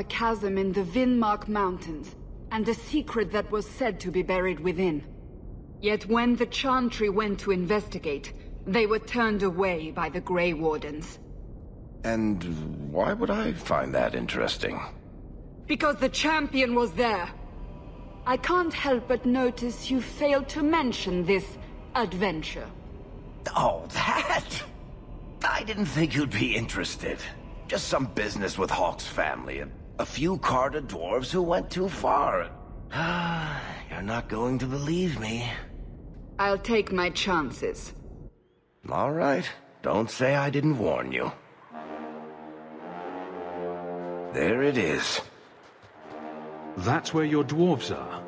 a chasm in the Vinmark Mountains, and a secret that was said to be buried within. Yet when the Chantry went to investigate, they were turned away by the Grey Wardens. And why would I find that interesting? Because the champion was there. I can't help but notice you failed to mention this adventure. Oh, that? I didn't think you'd be interested. Just some business with Hawk's family and a few carded dwarves who went too far. You're not going to believe me. I'll take my chances. All right. Don't say I didn't warn you. There it is. That's where your dwarves are?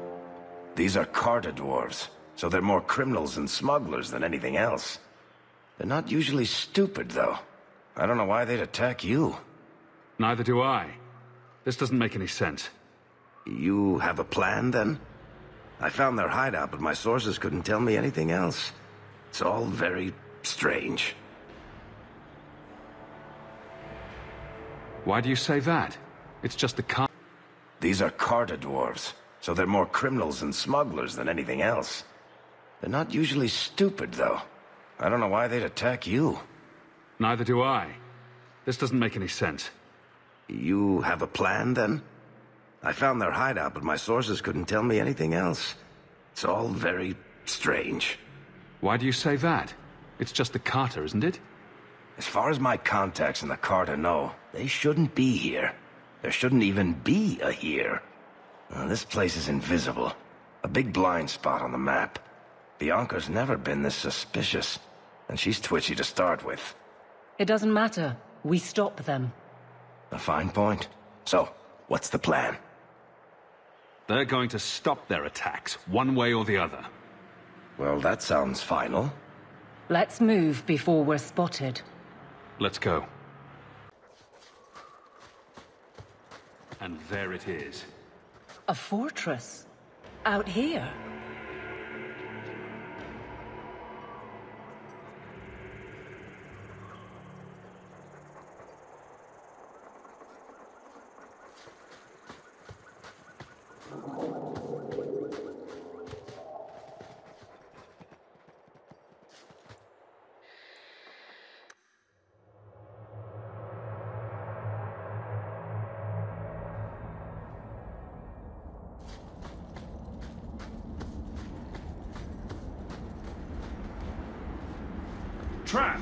These are carded dwarves, so they're more criminals and smugglers than anything else. They're not usually stupid, though. I don't know why they'd attack you. Neither do I. This doesn't make any sense. You have a plan, then? I found their hideout, but my sources couldn't tell me anything else. It's all very strange. Why do you say that? It's just the car. These are carded dwarves, so they're more criminals and smugglers than anything else. They're not usually stupid, though. I don't know why they'd attack you. Neither do I. This doesn't make any sense. You have a plan, then? I found their hideout, but my sources couldn't tell me anything else. It's all very strange. Why do you say that? It's just the Carter, isn't it? As far as my contacts in the Carter know, they shouldn't be here. There shouldn't even be a here. This place is invisible. A big blind spot on the map. Bianca's never been this suspicious, and she's twitchy to start with. It doesn't matter. We stop them. A fine point. So, what's the plan? They're going to stop their attacks, one way or the other. Well, that sounds final. Let's move before we're spotted. Let's go. And there it is. A fortress? Out here? Trap!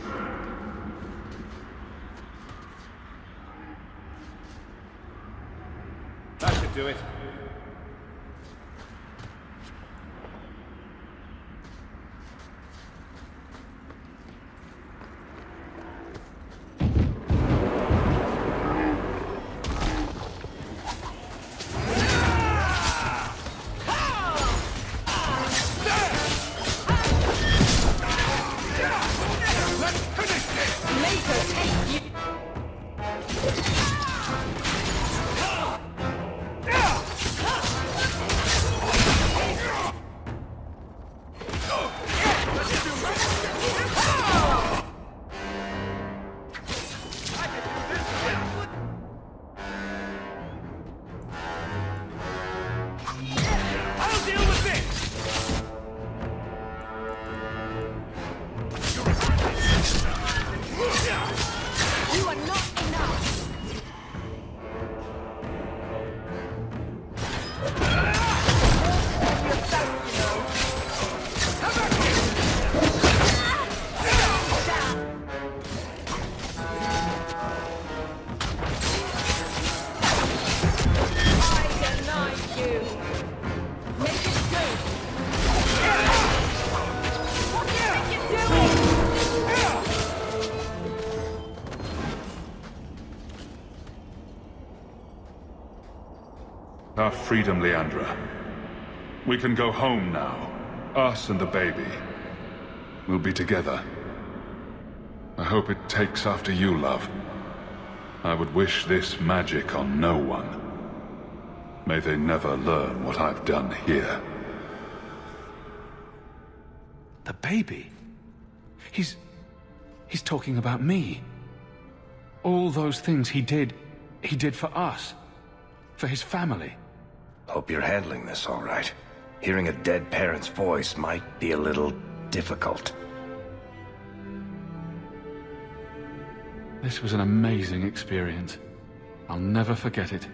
That should do it. Our freedom, Leandra. We can go home now. Us and the baby. We'll be together. I hope it takes after you, love. I would wish this magic on no one. May they never learn what I've done here. The baby? He's talking about me. All those things he did for us. for his family. Hope you're handling this all right. Hearing a dead parent's voice might be a little difficult. This was an amazing experience. I'll never forget it.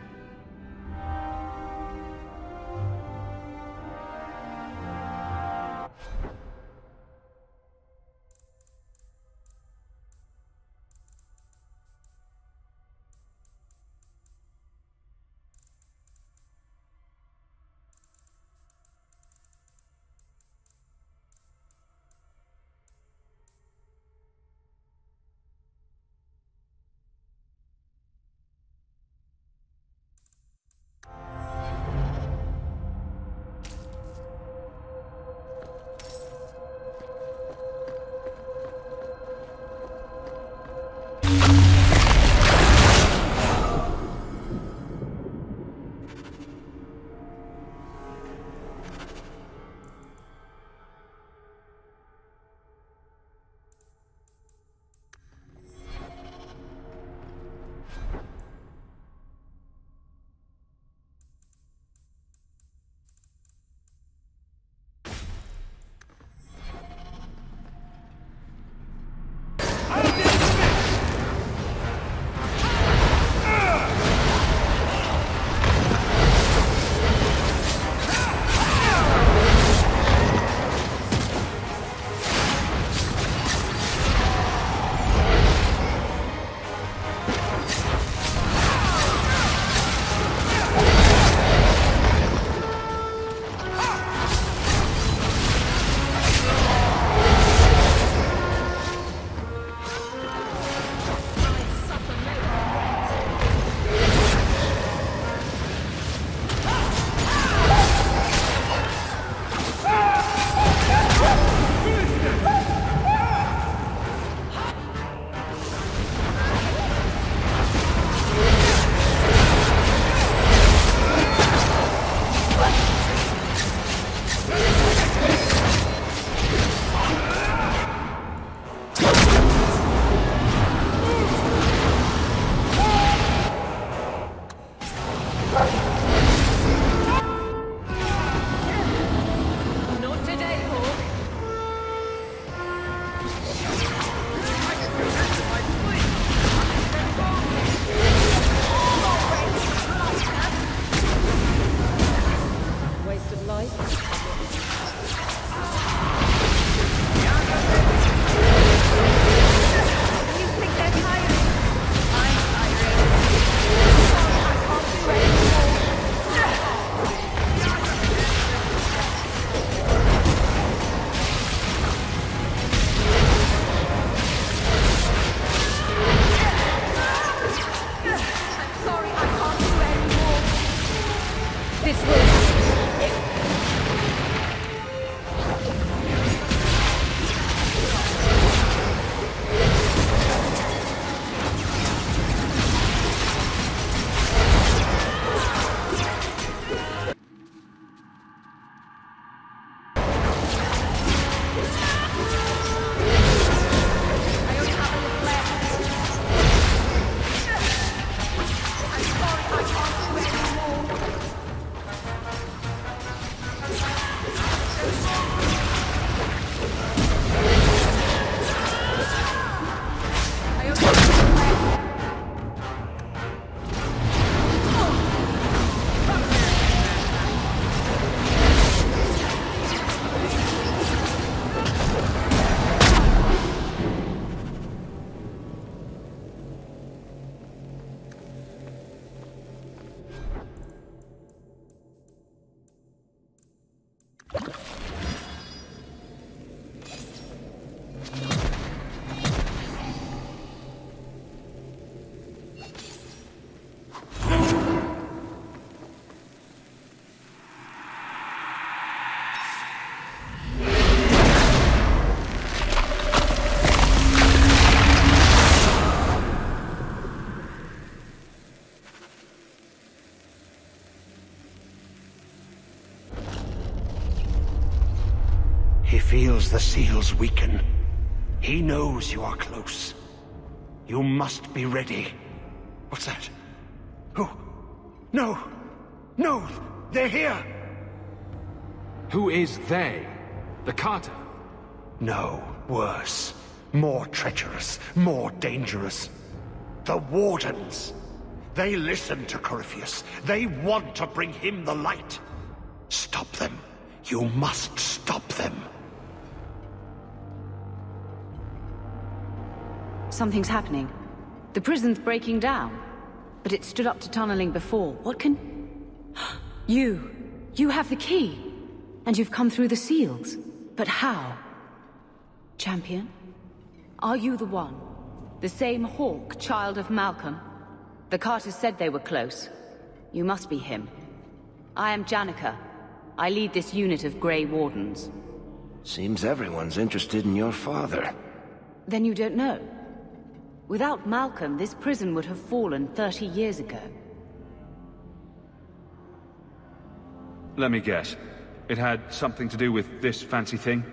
He feels the seals weaken. He knows you are close. You must be ready. What's that? Oh, no! No! They're here! Who is they? The Carter? No, worse. More treacherous, more dangerous. The Wardens. They listen to Corypheus. They want to bring him the light. Stop them. You must stop them. Something's happening. The prison's breaking down. But it stood up to tunneling before. What can... You have the key. And you've come through the seals. But how? Champion? Are you the one? The same Hawk, child of Malcolm? The Carters said they were close. You must be him. I am Janica. I lead this unit of Grey Wardens. Seems everyone's interested in your father. Then you don't know? Without Malcolm, this prison would have fallen 30 years ago. Let me guess. It had something to do with this fancy thing?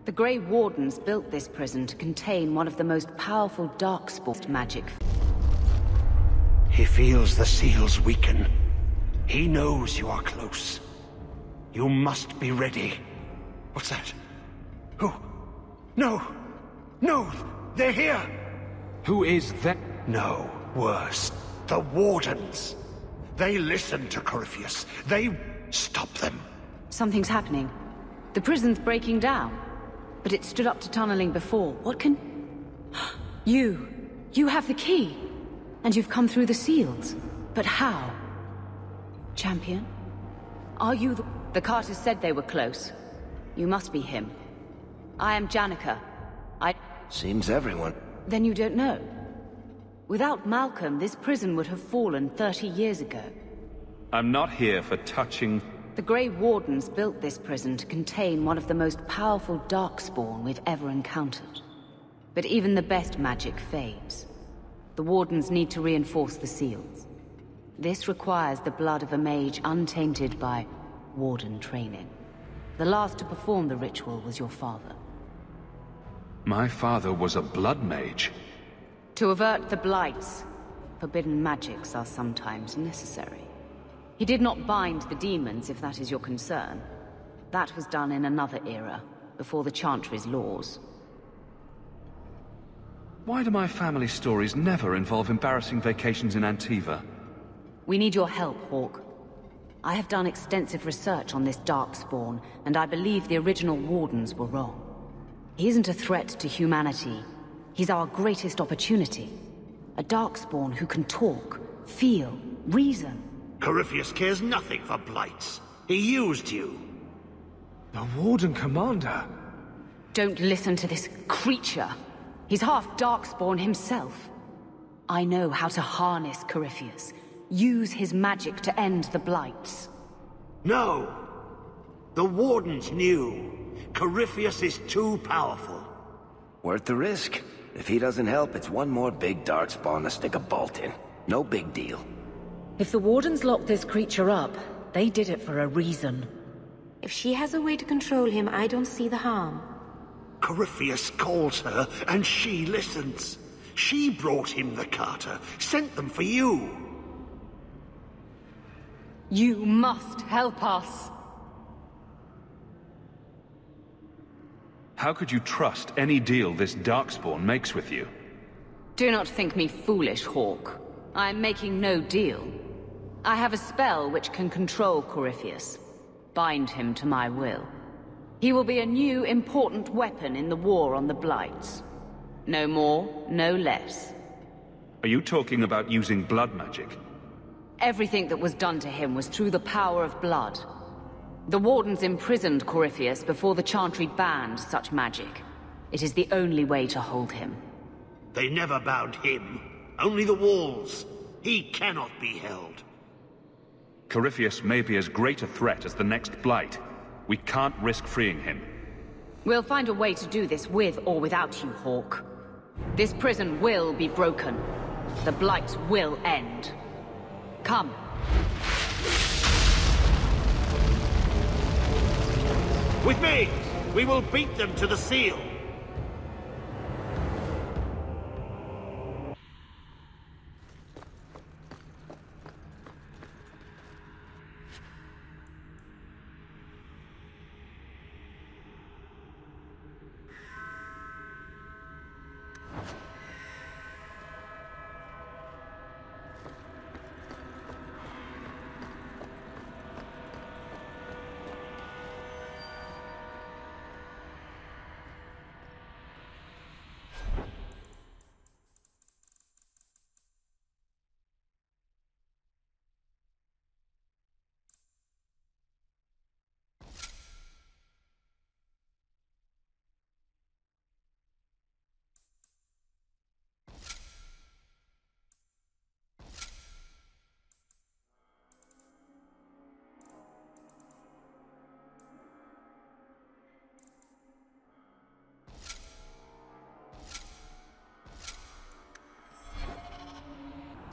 The Grey Wardens built this prison to contain one of the most powerful darkspawn magic. He feels the seals weaken. He knows you are close. You must be ready. What's that? Who? No! No! They're here! Who is that? No, worse. The Wardens. They listen to Corypheus. They... Stop them. Something's happening. The prison's breaking down. But it stood up to tunneling before. What can... You have the key. And you've come through the seals. But how? Champion? Are you the... The Carters said they were close. You must be him. I am Janica. Seems everyone... Then you don't know? Without Malcolm, this prison would have fallen 30 years ago. I'm not here for touching... The Grey Wardens built this prison to contain one of the most powerful darkspawn we've ever encountered. But even the best magic fades. The Wardens need to reinforce the seals. This requires the blood of a mage untainted by Warden training. The last to perform the ritual was your father. My father was a blood mage. To avert the blights, forbidden magics are sometimes necessary. He did not bind the demons, if that is your concern. That was done in another era, before the Chantry's laws. Why do my family stories never involve embarrassing vacations in Antiva? We need your help, Hawk. I have done extensive research on this darkspawn, and I believe the original Wardens were wrong. He isn't a threat to humanity. He's our greatest opportunity. A darkspawn who can talk, feel, reason. Corypheus cares nothing for blights. He used you. The Warden Commander? Don't listen to this creature. He's half darkspawn himself. I know how to harness Corypheus. Use his magic to end the blights. No! The Wardens knew. Corypheus is too powerful. Worth the risk. If he doesn't help, it's one more big darkspawn to stick a bolt in. No big deal. If the Wardens locked this creature up, they did it for a reason. If she has a way to control him, I don't see the harm. Corypheus calls her, and she listens. She brought him the Carter, sent them for you. You must help us. How could you trust any deal this darkspawn makes with you? Do not think me foolish, Hawk. I am making no deal. I have a spell which can control Corypheus. Bind him to my will. He will be a new, important weapon in the war on the Blights. No more, no less. Are you talking about using blood magic? Everything that was done to him was through the power of blood. The Wardens imprisoned Corypheus before the Chantry banned such magic. It is the only way to hold him. They never bound him. Only the walls. He cannot be held. Corypheus may be as great a threat as the next Blight. We can't risk freeing him. We'll find a way to do this with or without you, Hawk. This prison will be broken. The Blight will end. Come. With me! We will beat them to the seal!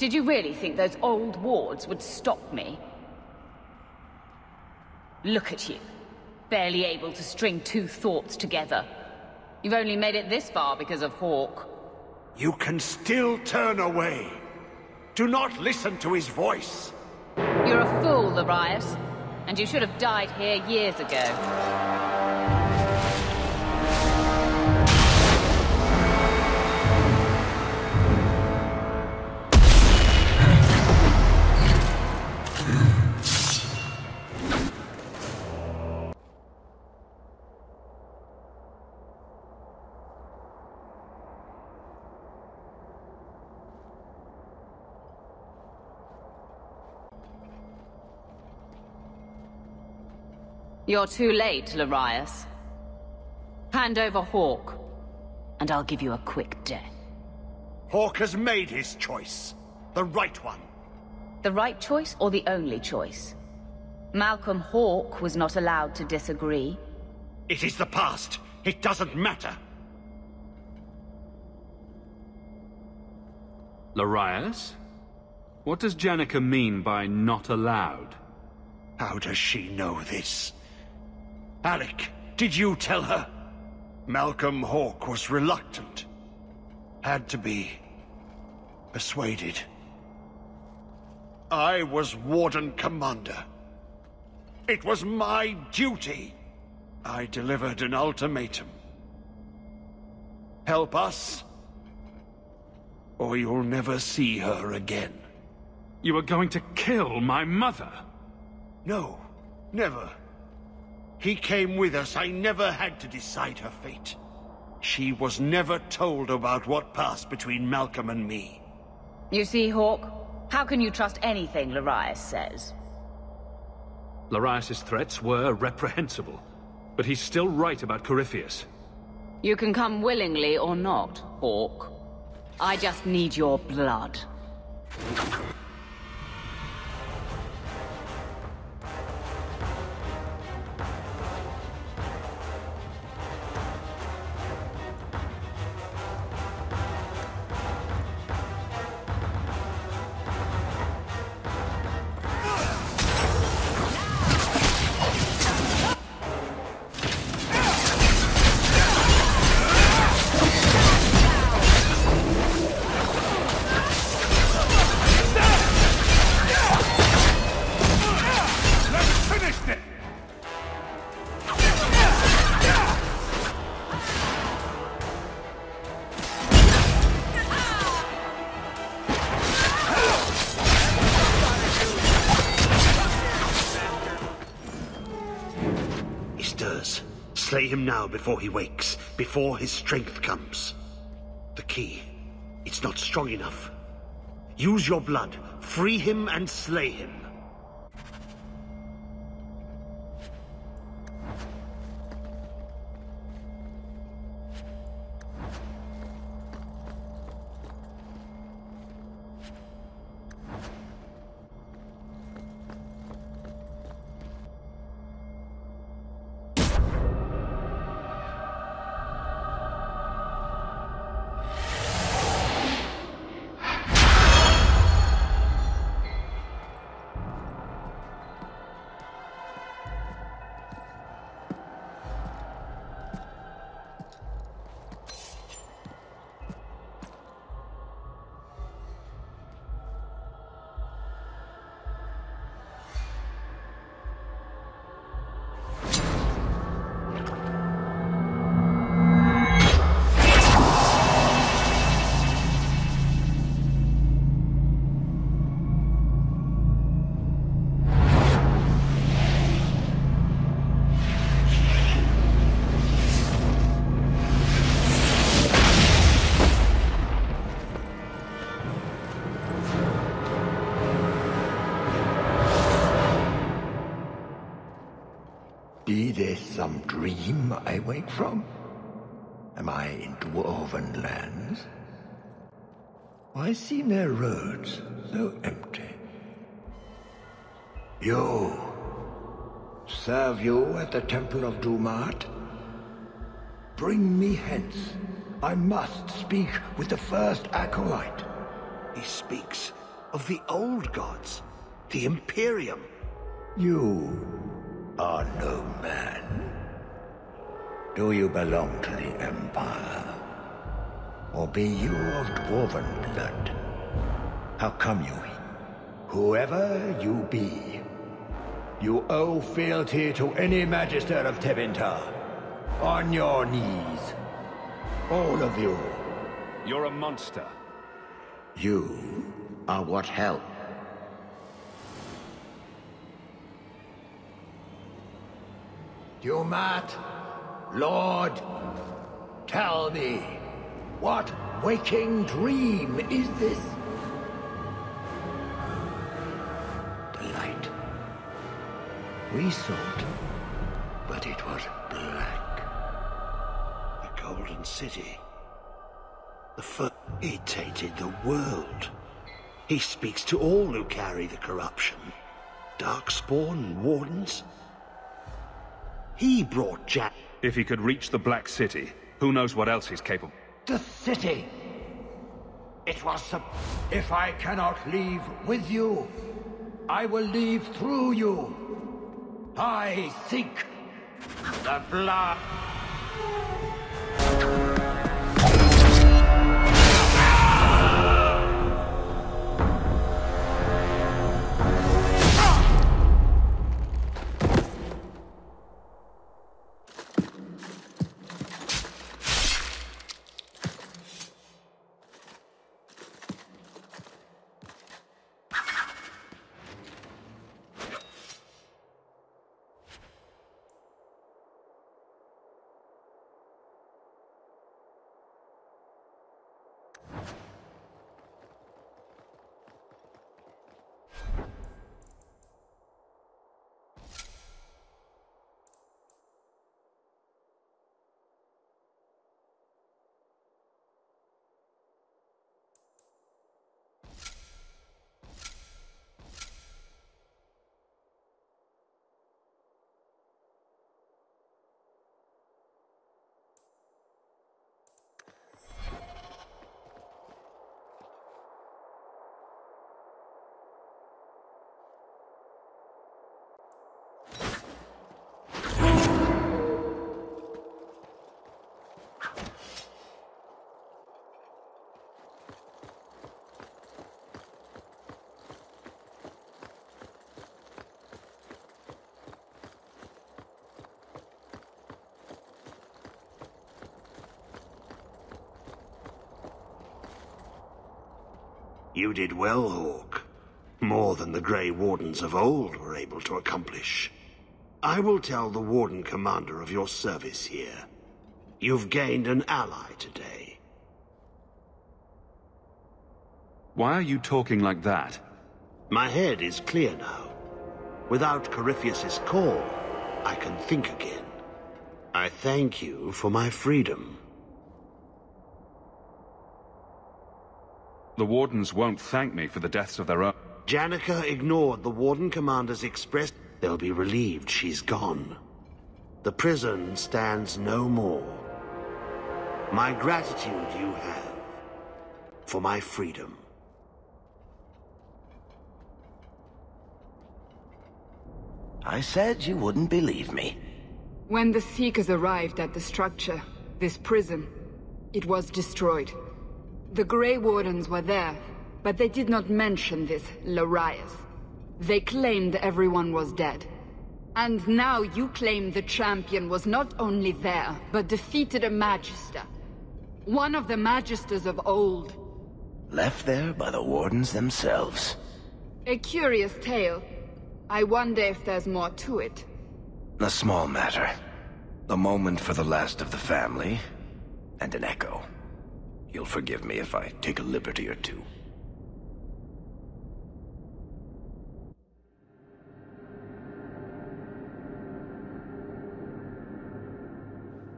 Did you really think those old wards would stop me? Look at you. Barely able to string two thoughts together. You've only made it this far because of Hawk. You can still turn away. Do not listen to his voice. You're a fool, Larius. And you should have died here years ago. You're too late, Larius. Hand over Hawk, and I'll give you a quick death. Hawk has made his choice. The right one. The right choice or the only choice? Malcolm Hawk was not allowed to disagree. It is the past. It doesn't matter. Larius? What does Janica mean by not allowed? How does she know this? Alec, did you tell her? Malcolm Hawk was reluctant. Had to be persuaded. I was Warden Commander. It was my duty. I delivered an ultimatum. Help us, or you'll never see her again. You were going to kill my mother? No, never. He came with us. I never had to decide her fate. She was never told about what passed between Malcolm and me. You see, Hawk? How can you trust anything Larius says? Larius's threats were reprehensible, but he's still right about Corypheus. You can come willingly or not, Hawk. I just need your blood. Slay him now before he wakes, before his strength comes. The key, it's not strong enough. Use your blood, free him and slay him. Be this some dream I wake from? Am I in dwarven lands? Why seem their roads so empty? You! Serve you at the Temple of Dumat? Bring me hence. I must speak with the first acolyte. He speaks of the old gods, the Imperium. You are no man. Do you belong to the Empire? Or be you of dwarven blood? How come you? Whoever you be, you owe fealty to any Magister of Tevinter. On your knees. All of you. You're a monster. You are what help. Dumat, Lord, tell me, what waking dream is this? The light. We sought, but it was black. The Golden City. The first irritated the world. He speaks to all who carry the corruption. Darkspawn and Wardens. He brought Jack. If he could reach the Black City, who knows what else he's capable. The city! It was If I cannot leave with you, I will leave through you. I seek the blood. You did well, Hawk. More than the Grey Wardens of old were able to accomplish. I will tell the Warden Commander of your service here. You've gained an ally today. Why are you talking like that? My head is clear now. Without Corypheus's call, I can think again. I thank you for my freedom. The Wardens won't thank me for the deaths of their own. Janica ignored the Warden Commander's express. They'll be relieved she's gone. The prison stands no more. My gratitude you have for my freedom. I said you wouldn't believe me. When the Seekers arrived at the structure, this prison, it was destroyed. The Grey Wardens were there, but they did not mention this Larius. They claimed everyone was dead. And now you claim the champion was not only there, but defeated a Magister. One of the Magisters of old. Left there by the Wardens themselves. A curious tale. I wonder if there's more to it. A small matter. A moment for the last of the family, and an echo. You'll forgive me if I take a liberty or two.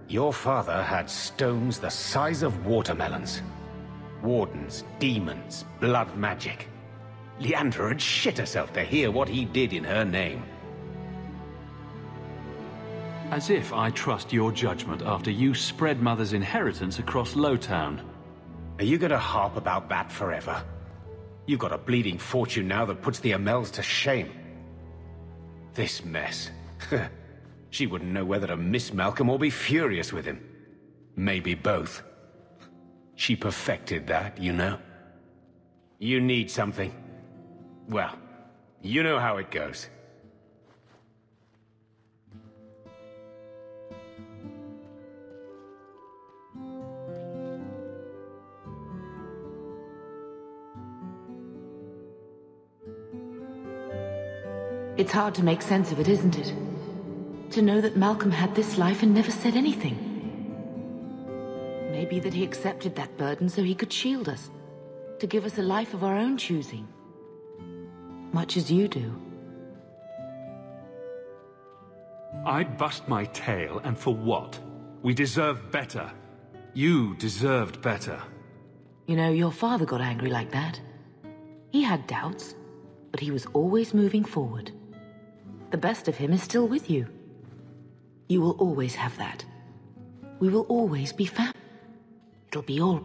Your father had stones the size of watermelons. Wardens, demons, blood magic. Leandra had shit herself to hear what he did in her name. As if I trust your judgment after you spread Mother's inheritance across Lowtown. Are you gonna harp about that forever? You've got a bleeding fortune now that puts the Amels to shame. This mess. She wouldn't know whether to miss Malcolm or be furious with him. Maybe both. She perfected that, you know. You need something. Well, you know how it goes. It's hard to make sense of it, isn't it? To know that Malcolm had this life and never said anything. Maybe that he accepted that burden so he could shield us. To give us a life of our own choosing. Much as you do. I'd bust my tail, and for what? We deserve better. You deserved better. You know, your father got angry like that. He had doubts, but he was always moving forward. The best of him is still with you. You will always have that. We will always be family. It'll be all